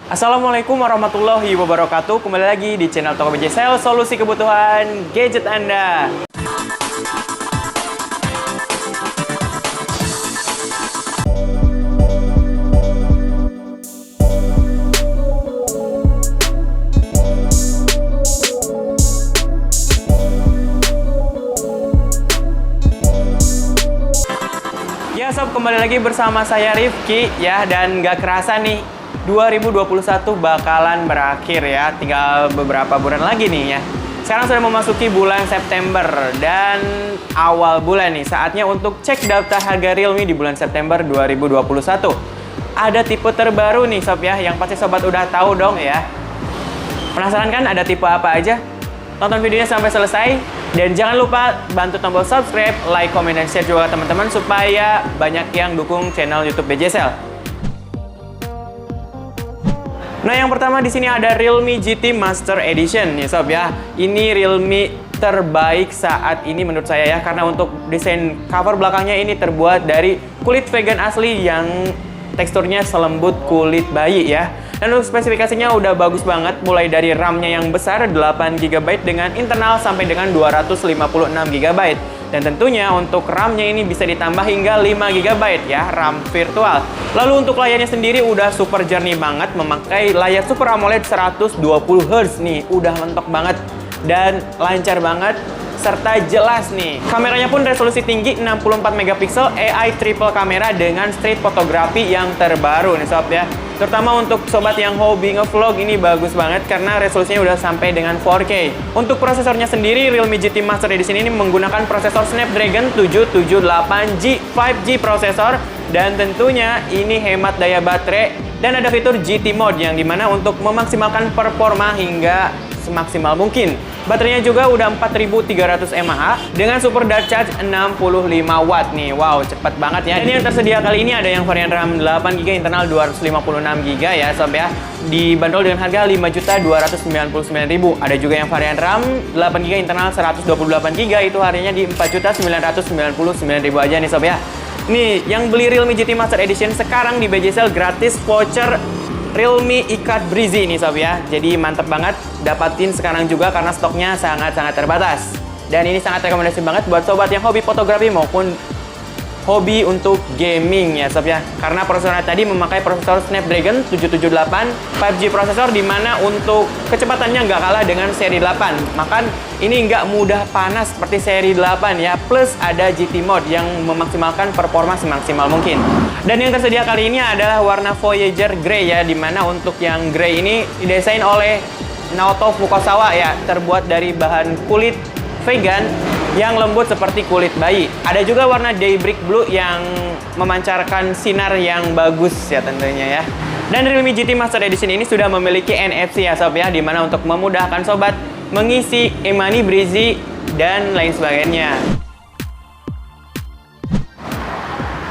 Assalamualaikum warahmatullahi wabarakatuh. Kembali lagi di channel Tokopedia Sales, solusi kebutuhan gadget Anda. Ya sob, kembali lagi bersama saya Rifki ya, dan gak kerasa nih 2021 bakalan berakhir ya. Tinggal beberapa bulan lagi nih ya. Sekarang sudah memasuki bulan September dan awal bulan nih. Saatnya untuk cek daftar harga Realme di bulan September 2021. Ada tipe terbaru nih sob ya, yang pasti sobat udah tahu dong ya. Penasaran kan ada tipe apa aja? Tonton videonya sampai selesai. Dan jangan lupa bantu tombol subscribe, like, komen, dan share juga teman-teman supaya banyak yang dukung channel YouTube BJSL. Nah, yang pertama di sini ada Realme GT Master Edition nih sob ya. Ini Realme terbaik saat ini menurut saya ya, karena untuk desain cover belakangnya ini terbuat dari kulit vegan asli yang teksturnya selembut kulit bayi ya. Dan untuk spesifikasinya udah bagus banget, mulai dari RAM-nya yang besar 8GB dengan internal sampai dengan 256GB. Dan tentunya untuk RAM-nya ini bisa ditambah hingga 5GB ya, RAM virtual. Lalu untuk layarnya sendiri udah super jernih banget, memakai layar Super AMOLED 120Hz nih, udah mentok banget dan lancar banget serta jelas nih. Kameranya pun resolusi tinggi 64MP AI triple kamera dengan street photography yang terbaru nih sob ya. Terutama untuk sobat yang hobi ngevlog ini bagus banget karena resolusinya udah sampai dengan 4K. Untuk prosesornya sendiri Realme GT Master Edition ini menggunakan prosesor Snapdragon 778G 5G prosesor, dan tentunya ini hemat daya baterai dan ada fitur GT Mode yang dimana untuk memaksimalkan performa hingga semaksimal mungkin. Baterainya juga udah 4300 mAh dengan super dart charge 65 watt nih. Wow, cepat banget ya. Dan yang tersedia kali ini ada yang varian RAM 8GB internal 256GB ya sob ya. Dibanderol dengan harga 5.299.000. Ada juga yang varian RAM 8GB internal 128GB, itu harganya di 4.999.000 aja nih sob ya. Nih, yang beli Realme GT Master Edition sekarang di BJSL gratis voucher Realme ikat Breezy nih sob ya. Jadi mantep banget, dapatin sekarang juga karena stoknya sangat-sangat terbatas. Dan ini sangat rekomendasi banget buat sobat yang hobi fotografi maupun hobi untuk gaming ya sob ya. Karena prosesornya tadi memakai prosesor Snapdragon 778 5G prosesor, dimana untuk kecepatannya nggak kalah dengan seri 8. Makan ini nggak mudah panas seperti seri 8 ya. Plus ada GT Mode yang memaksimalkan performa semaksimal mungkin. Dan yang tersedia kali ini adalah warna Voyager Grey ya, dimana untuk yang Grey ini didesain oleh Naoto Fukasawa ya, terbuat dari bahan kulit vegan yang lembut seperti kulit bayi. Ada juga warna Daybreak Blue yang memancarkan sinar yang bagus ya tentunya ya. Dan Realme GT Master Edition ini sudah memiliki NFC ya sob ya, dimana untuk memudahkan sobat mengisi e-money, Breezy, dan lain sebagainya.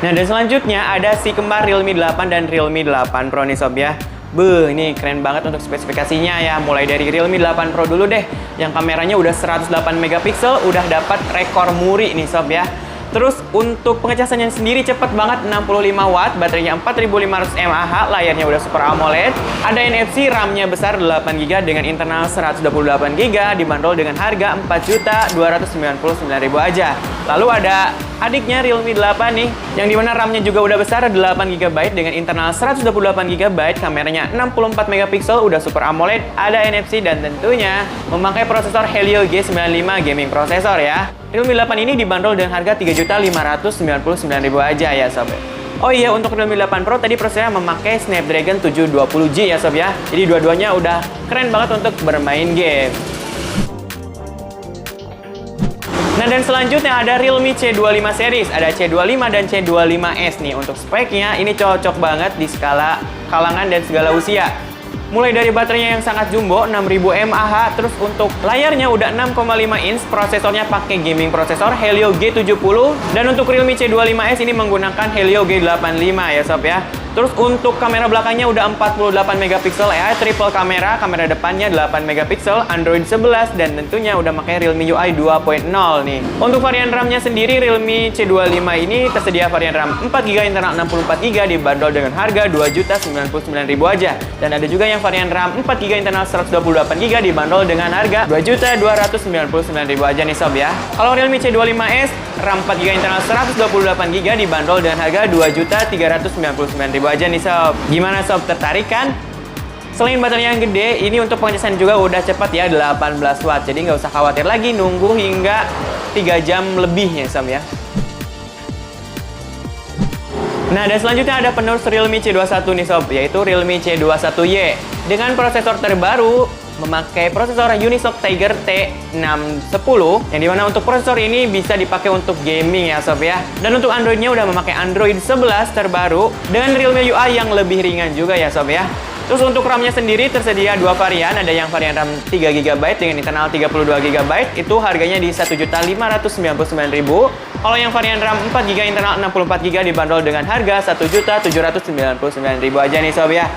Nah, dan selanjutnya ada si kembar Realme 8 dan Realme 8 Pro nih sob ya. Beuh, ini keren banget untuk spesifikasinya ya. Mulai dari Realme 8 Pro dulu deh, yang kameranya udah 108MP, udah dapat rekor muri nih sob ya. Terus untuk pengecasannya sendiri cepet banget, 65 watt, baterainya 4500 mAh, layarnya udah Super AMOLED, ada NFC, RAM-nya besar 8GB dengan internal 128GB, dibanderol dengan harga 4.299.000 aja. Lalu ada adiknya Realme 8 nih, yang dimana RAM-nya juga udah besar 8GB dengan internal 128GB, kameranya 64MP, udah Super AMOLED, ada NFC, dan tentunya memakai prosesor Helio G95 gaming prosesor ya. Realme 8 ini dibanderol dengan harga 3.599.000 aja ya sob. Oh iya, untuk Realme 8 Pro tadi prosesornya memakai Snapdragon 720G ya sob ya. Jadi dua-duanya udah keren banget untuk bermain game. Nah, dan selanjutnya ada Realme C25 series. Ada C25 dan C25s nih. Untuk speknya ini cocok banget di skala kalangan dan segala usia. Mulai dari baterainya yang sangat jumbo 6000 mAh, terus untuk layarnya udah 6,5 inch, prosesornya pakai gaming prosesor Helio G70, dan untuk Realme C25s ini menggunakan Helio G85 ya sob ya. Terus untuk kamera belakangnya udah 48 megapiksel AI triple kamera, kamera depannya 8 megapiksel, Android 11 dan tentunya udah pakai Realme UI 2.0 nih. Untuk varian RAM-nya sendiri Realme C25 ini tersedia varian RAM 4GB internal 64GB dibanderol dengan harga Rp2.099.000 aja. Dan ada juga yang varian RAM 4GB internal 128GB dibanderol dengan harga Rp2.299.000 aja nih sob ya. Kalau Realme C25s RAM 4GB internal 128GB dibanderol dengan harga Rp2.399.000 aja nih sob. Gimana sob, tertarik kan? Selain baterainya yang gede, ini untuk pengecasan juga udah cepat ya, 18 watt. Jadi nggak usah khawatir lagi nunggu hingga 3 jam lebih ya sob ya. Nah, dan selanjutnya ada penerus Realme C21 nih sob, yaitu Realme C21Y. Dengan prosesor terbaru, memakai prosesor Unisoc Tiger T610, yang dimana untuk prosesor ini bisa dipakai untuk gaming ya sob ya. Dan untuk Androidnya udah memakai Android 11 terbaru dengan Realme UI yang lebih ringan juga ya sob ya. Terus untuk RAM-nya sendiri tersedia dua varian, ada yang varian RAM 3GB dengan internal 32GB, itu harganya di Rp1.599.000. Kalau yang varian RAM 4GB internal 64GB dibanderol dengan harga Rp1.799.000 aja nih sob ya.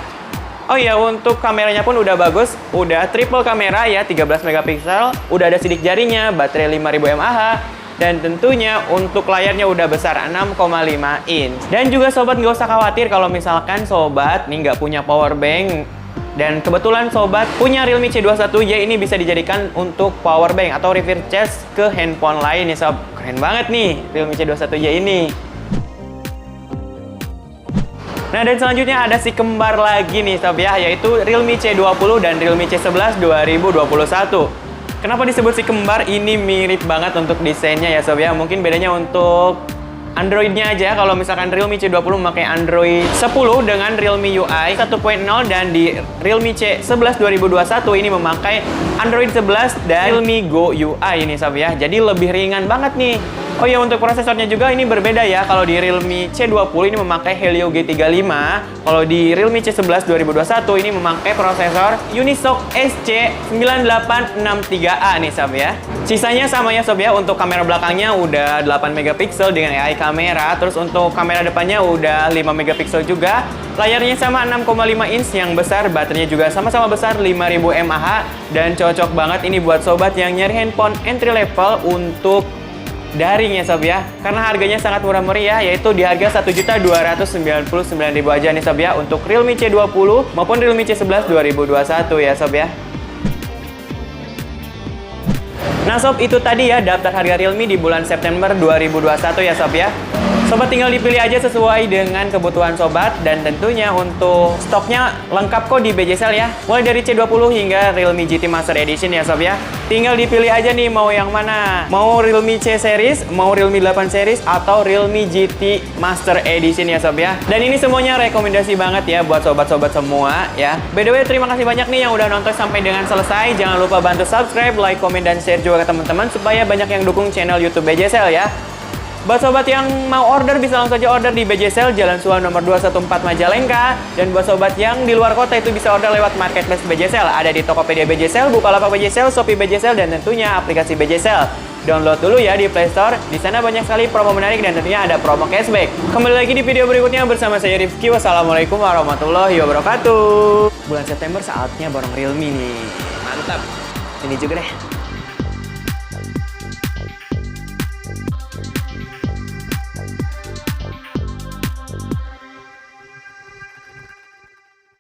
Oh iya, untuk kameranya pun udah bagus, udah triple kamera ya, 13 megapiksel, udah ada sidik jarinya, baterai 5000 mAh, dan tentunya untuk layarnya udah besar 6,5 inch. Dan juga sobat nggak usah khawatir kalau misalkan sobat nih nggak punya power bank, dan kebetulan sobat punya Realme C21Y ini bisa dijadikan untuk power bank atau reverse charge ke handphone lain nih sob. Keren banget nih Realme C21Y ini. Nah, dan selanjutnya ada si kembar lagi nih sob ya, yaitu Realme C20 dan Realme C11 2021. Kenapa disebut si kembar? Ini mirip banget untuk desainnya ya sob ya. Mungkin bedanya untuk Androidnya aja. Kalau misalkan Realme C20 memakai Android 10 dengan Realme UI 1.0, dan di Realme C11 2021 ini memakai Android 11 dan Realme Go UI ini sob ya. Jadi lebih ringan banget nih. Oh ya, untuk prosesornya juga ini berbeda ya. Kalau di Realme C20 ini memakai Helio G35. Kalau di Realme C11 2021 ini memakai prosesor Unisoc SC9863A nih sob ya. Sisanya sama ya sob ya. Untuk kamera belakangnya udah 8 megapiksel dengan AI kamera. Terus untuk kamera depannya udah 5 megapiksel juga. Layarnya sama 6,5 inch yang besar. Baterainya juga sama-sama besar 5000 mAh. Dan cocok banget ini buat sobat yang nyari handphone entry level untuk daring ya sob ya, karena harganya sangat murah meriah, yaitu di harga Rp1.299.000 aja nih sob ya, untuk Realme C20 maupun Realme C11 2021 ya sob ya. Nah sob, itu tadi ya daftar harga Realme di bulan September 2021 ya sob ya. Sobat tinggal dipilih aja sesuai dengan kebutuhan sobat, dan tentunya untuk stoknya lengkap kok di BJSL ya. Mulai dari C20 hingga Realme GT Master Edition ya sob ya. Tinggal dipilih aja nih mau yang mana. Mau Realme C series, mau Realme 8 series, atau Realme GT Master Edition ya sob ya. Dan ini semuanya rekomendasi banget ya buat sobat-sobat semua ya. By the way, terima kasih banyak nih yang udah nonton sampai dengan selesai. Jangan lupa bantu subscribe, like, komen, dan share juga ke teman-teman supaya banyak yang dukung channel YouTube BJSL ya. Buat sobat yang mau order bisa langsung saja order di BJSL Jalan Suha nomor 214 Majalengka. Dan buat sobat yang di luar kota itu bisa order lewat marketplace BJSL. Ada di Tokopedia BJSL, Bukalapak BJSL, Shopee BJSL, dan tentunya aplikasi BJSL. Download dulu ya di Play Store. Di sana banyak sekali promo menarik dan tentunya ada promo cashback. Kembali lagi di video berikutnya bersama saya Rifki. Wassalamualaikum warahmatullahi wabarakatuh. Bulan September saatnya borong Realme nih. Mantap. Ini juga deh.